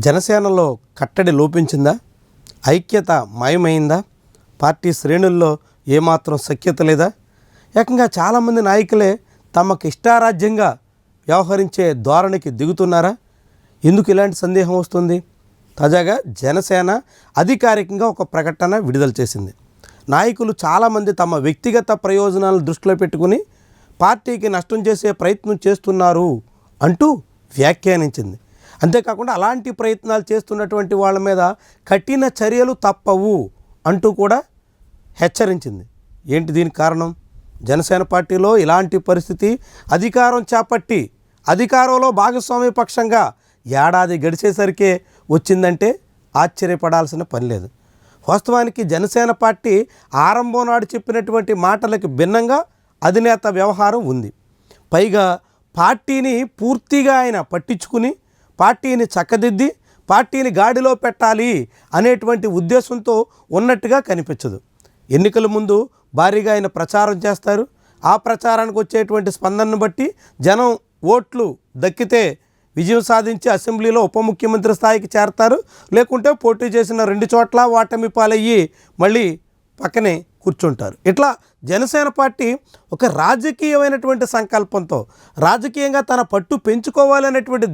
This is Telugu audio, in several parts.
జనసేనలో కట్టడి లోపించిందా? ఐక్యత మాయమైందా? పార్టీ శ్రేణుల్లో ఏమాత్రం సఖ్యత లేదా? ఏకంగా చాలామంది నాయకులే తమకు ఇష్టారాజ్యంగా వ్యవహరించే ధోరణికి దిగుతున్నారా? ఎందుకు ఇలాంటి సందేహం వస్తుంది? తాజాగా జనసేన అధికారికంగా ఒక ప్రకటన విడుదల చేసింది. నాయకులు చాలామంది తమ వ్యక్తిగత ప్రయోజనాలను దృష్టిలో పెట్టుకుని పార్టీకి నష్టం చేసే ప్రయత్నం చేస్తున్నారు అంటూ వ్యాఖ్యానించింది. అంతేకాకుండా అలాంటి ప్రయత్నాలు చేస్తున్నటువంటి వాళ్ళ మీద కఠిన చర్యలు తప్పవు అంటూ కూడా హెచ్చరించింది. ఏంటి దీనికి కారణం? జనసేన పార్టీలో ఇలాంటి పరిస్థితి అధికారం చేపట్టి అధికారంలో భాగస్వామ్య పక్షంగా ఏడాది గడిచేసరికే వచ్చిందంటే ఆశ్చర్యపడాల్సిన పని లేదు. వాస్తవానికి జనసేన పార్టీ ఆరంభం నాడు చెప్పినటువంటి మాటలకు భిన్నంగా అధినేత వ్యవహారం ఉంది. పైగా పార్టీని పూర్తిగా ఆయన పట్టించుకుని పార్టీని చక్కదిద్ది పార్టీని గాడిలో పెట్టాలి అనేటువంటి ఉద్దేశంతో ఉన్నట్టుగా కనిపించదు. ఎన్నికల ముందు భారీగా ఆయన ప్రచారం చేస్తారు. ఆ ప్రచారానికి వచ్చేటువంటి స్పందనను బట్టి జనం ఓట్లు దక్కితే విజయం సాధించి అసెంబ్లీలో ఉప ముఖ్యమంత్రి స్థాయికి చేరతారు. లేకుంటే పోటీ చేసిన 2 చోట్ల ఓటమి పాలయ్యి మళ్ళీ పక్కనే కూర్చుంటారు. ఇట్లా జనసేన పార్టీ ఒక రాజకీయమైనటువంటి సంకల్పంతో రాజకీయంగా తన పట్టు పెంచుకోవాలనేటువంటి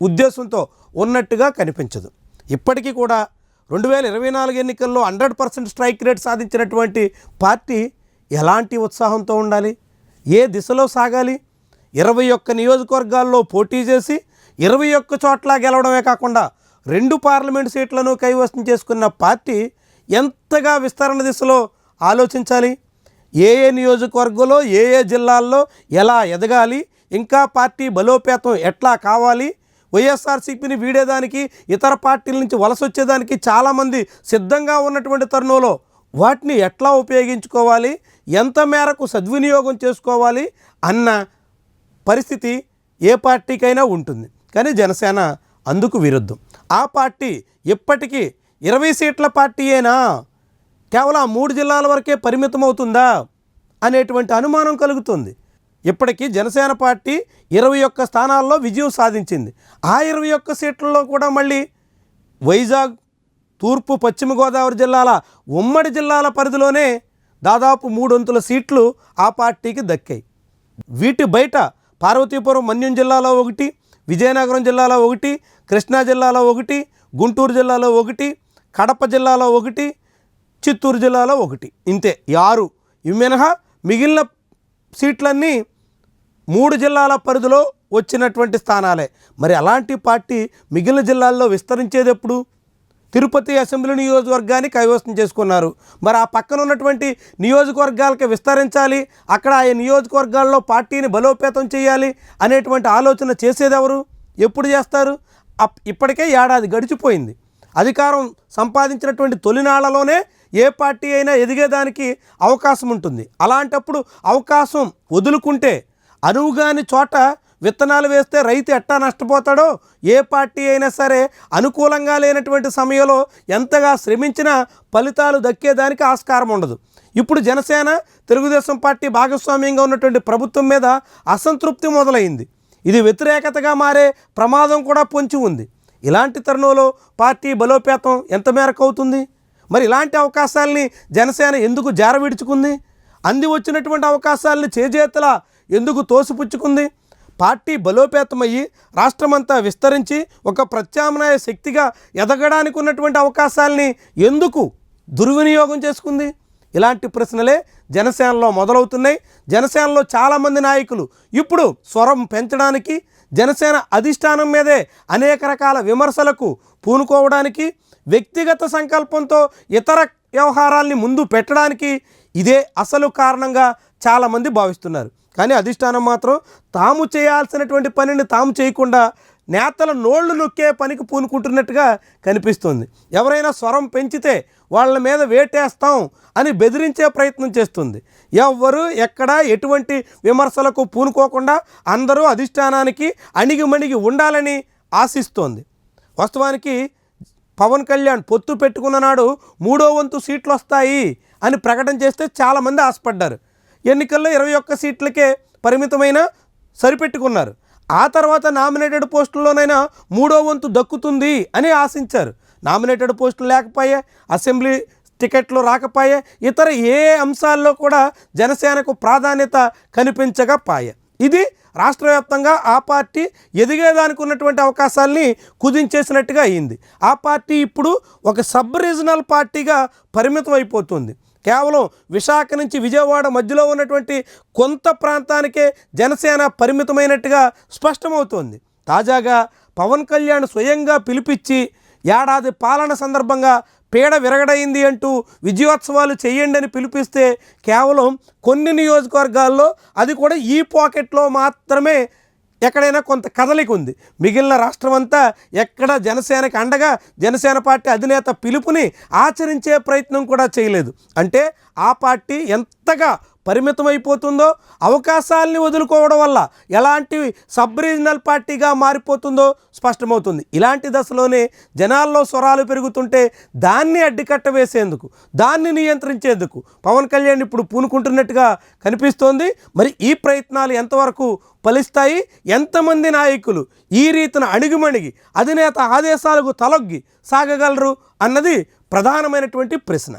ఉద్దేశంతో ఉన్నట్టుగా కనిపించదు. ఇప్పటికీ కూడా 2024 ఎన్నికల్లో 100% స్ట్రైక్ రేట్ సాధించినటువంటి పార్టీ ఎలాంటి ఉత్సాహంతో ఉండాలి? ఏ దిశలో సాగాలి? 21 నియోజకవర్గాల్లో పోటీ చేసి 21 చోట్ల గెలవడమే కాకుండా 2 పార్లమెంటు సీట్లను కైవసం చేసుకున్న పార్టీ ఎంతగా విస్తరణ దిశలో ఆలోచించాలి? ఏ నియోజకవర్గంలో ఏ జిల్లాల్లో ఎలా ఎదగాలి? ఇంకా పార్టీ బలోపేతం ఎట్లా కావాలి? వైఎస్ఆర్సీపీని వీడేదానికి ఇతర పార్టీల నుంచి వలస వచ్చేదానికి చాలామంది సిద్ధంగా ఉన్నటువంటి తరుణంలో వాటిని ఎట్లా ఉపయోగించుకోవాలి, ఎంత మేరకు సద్వినియోగం చేసుకోవాలి అన్న పరిస్థితి ఏ పార్టీకైనా ఉంటుంది. కానీ జనసేన అందుకు విరుద్ధం. ఆ పార్టీ ఇప్పటికీ 20 సీట్ల పార్టీయేనా, కేవలం 3 జిల్లాల వరకే పరిమితం అవుతుందా అనేటువంటి అనుమానం కలుగుతుంది. ఇప్పటికీ జనసేన పార్టీ 21 స్థానాల్లో విజయం సాధించింది. ఆ 21 సీట్లలో కూడా మళ్ళీ వైజాగ్, తూర్పు పశ్చిమ గోదావరి జిల్లాల ఉమ్మడి జిల్లాల పరిధిలోనే దాదాపు 3 సీట్లు ఆ పార్టీకి దక్కాయి. వీటి బయట పార్వతీపురం మన్యం జిల్లాలో 1, విజయనగరం జిల్లాలో 1, కృష్ణా జిల్లాలో 1, గుంటూరు జిల్లాలో 1, కడప జిల్లాలో 1, చిత్తూరు జిల్లాలో 1, ఇంతే 6. ఇవి మినహా మిగిలిన సీట్లన్నీ 3 జిల్లాల పరిధిలో వచ్చినటువంటి స్థానాలే. మరి అలాంటి పార్టీ మిగిలిన జిల్లాల్లో విస్తరించేది ఎప్పుడు? తిరుపతి అసెంబ్లీ నియోజకవర్గాన్ని కైవసం చేసుకున్నారు. మరి ఆ పక్కన ఉన్నటువంటి నియోజకవర్గాలకి విస్తరించాలి, అక్కడ ఆ నియోజకవర్గాల్లో పార్టీని బలోపేతం చేయాలి అనేటువంటి ఆలోచన చేసేది ఎవరు? ఎప్పుడు చేస్తారు? ఇప్పటికే ఏడాది గడిచిపోయింది. అధికారం సంపాదించినటువంటి తొలినాళ్లలోనే ఏ పార్టీ అయినా ఎదిగేదానికి అవకాశం ఉంటుంది. అలాంటప్పుడు అవకాశం వదులుకుంటే అనువుగాని చోట విత్తనాలు వేస్తే రైతు ఎట్టా నష్టపోతాడో ఏ పార్టీ అయినా సరే అనుకూలంగా లేనటువంటి సమయంలో ఎంతగా శ్రమించినా ఫలితాలు దక్కేదానికి ఆస్కారం ఉండదు. ఇప్పుడు జనసేన తెలుగుదేశం పార్టీ భాగస్వామ్యంగా ఉన్నటువంటి ప్రభుత్వం మీద అసంతృప్తి మొదలైంది. ఇది వ్యతిరేకతగా మారే ప్రమాదం కూడా పొంచి ఉంది. ఇలాంటి తరుణంలో పార్టీ బలోపేతం ఎంత మేరకు అవుతుంది? మరి ఇలాంటి అవకాశాలని జనసేన ఎందుకు జారవిడుచుకుంది? అంది వచ్చినటువంటి అవకాశాలని చేజేతలా ఎందుకు తోసిపుచ్చుకుంది? పార్టీ బలోపేతమయ్యి రాష్ట్రమంతా విస్తరించి ఒక ప్రత్యామ్నాయ శక్తిగా ఎదగడానికి ఉన్నటువంటి అవకాశాలని ఎందుకు దుర్వినియోగం చేసుకుంది? ఇలాంటి ప్రశ్నలే జనసేనలో మొదలవుతున్నాయి. జనసేనలో చాలామంది నాయకులు ఇప్పుడు స్వరం పెంచడానికి, జనసేన అధిష్టానం మీదే అనేక రకాల విమర్శలకు పూనుకోవడానికి, వ్యక్తిగత సంకల్పంతో ఇతర వ్యవహారాల్ని ముందు పెట్టడానికి ఇదే అసలు కారణంగా చాలామంది భావిస్తున్నారు. కానీ అధిష్టానం మాత్రం తాము చేయాల్సినటువంటి పనిని తాము చేయకుండా నేతల నోళ్లు నొక్కే పనికి పూనుకుంటున్నట్టుగా కనిపిస్తుంది. ఎవరైనా స్వరం పెంచితే వాళ్ళ మీద వేటేస్తాం అని బెదిరించే ప్రయత్నం చేస్తుంది. ఎవ్వరు ఎక్కడ ఎటువంటి విమర్శలకు పూనుకోకుండా అందరూ అధిష్టానానికి అణిగిమణిగి ఉండాలని ఆశిస్తోంది. వాస్తవానికి పవన్ కళ్యాణ్ పొత్తు పెట్టుకున్న నాడు 3వ వంతు సీట్లు వస్తాయి అని ప్రకటన చేస్తే చాలామంది ఆశపడ్డారు. ఎన్నికల్లో 21 సీట్లకే పరిమితమైన సరిపెట్టుకున్నారు. ఆ తర్వాత నామినేటెడ్ పోస్టుల్లోనైనా 3వ వంతు దక్కుతుంది అని ఆశించారు. నామినేటెడ్ పోస్టులు లేకపోయే, అసెంబ్లీ టికెట్లు రాకపోయే, ఇతర ఏ అంశాల్లో కూడా జనసేనకు ప్రాధాన్యత కనిపించకపోయే. ఇది రాష్ట్ర వ్యాప్తంగా ఆ పార్టీ ఎదిగేదానికి ఉన్నటువంటి అవకాశాలని కుదించేసినట్టుగా అయింది. ఆ పార్టీ ఇప్పుడు ఒక సబ్ రీజనల్ పార్టీగా పరిమితం అయిపోతుంది. కేవలం విశాఖ నుంచి విజయవాడ మధ్యలో ఉన్నటువంటి కొంత ప్రాంతానికే జనసేన పరిమితమైనట్టుగా స్పష్టమవుతోంది. తాజాగా పవన్ కళ్యాణ్ స్వయంగా పిలిపించి ఏడాది పాలన సందర్భంగా పీడ విరగడైంది అంటూ విజయోత్సవాలు చేయండి అని పిలిపిస్తే కేవలం కొన్ని నియోజకవర్గాల్లో, అది కూడా ఈ పాకెట్లో మాత్రమే ఎక్కడైనా కొంత కదలిక ఉంది. మిగిలిన రాష్ట్రం అంతా ఎక్కడ జనసేనకి అండగా జనసేన పార్టీ అధినేత పిలుపుని ఆచరించే ప్రయత్నం కూడా చేయలేదు. అంటే ఆ పార్టీ ఎంతగా పరిమితమైపోతుందో, అవకాశాలని వదులుకోవడం వల్ల ఎలాంటి సబ్ రీజనల్ పార్టీగా మారిపోతుందో స్పష్టమవుతుంది. ఇలాంటి దశలోనే జనాల్లో స్వరాలు పెరుగుతుంటే దాన్ని అడ్డుకట్ట వేసేందుకు, దాన్ని నియంత్రించేందుకు పవన్ కళ్యాణ్ ఇప్పుడు పూనుకుంటున్నట్టుగా కనిపిస్తోంది. మరి ఈ ప్రయత్నాలు ఎంతవరకు ఫలిస్తాయి? ఎంతమంది నాయకులు ఈ రీతిన అణిగిమణిగి అధినేత ఆదేశాలకు తలొగ్గి సాగగలరు అన్నది ప్రధానమైనటువంటి ప్రశ్న.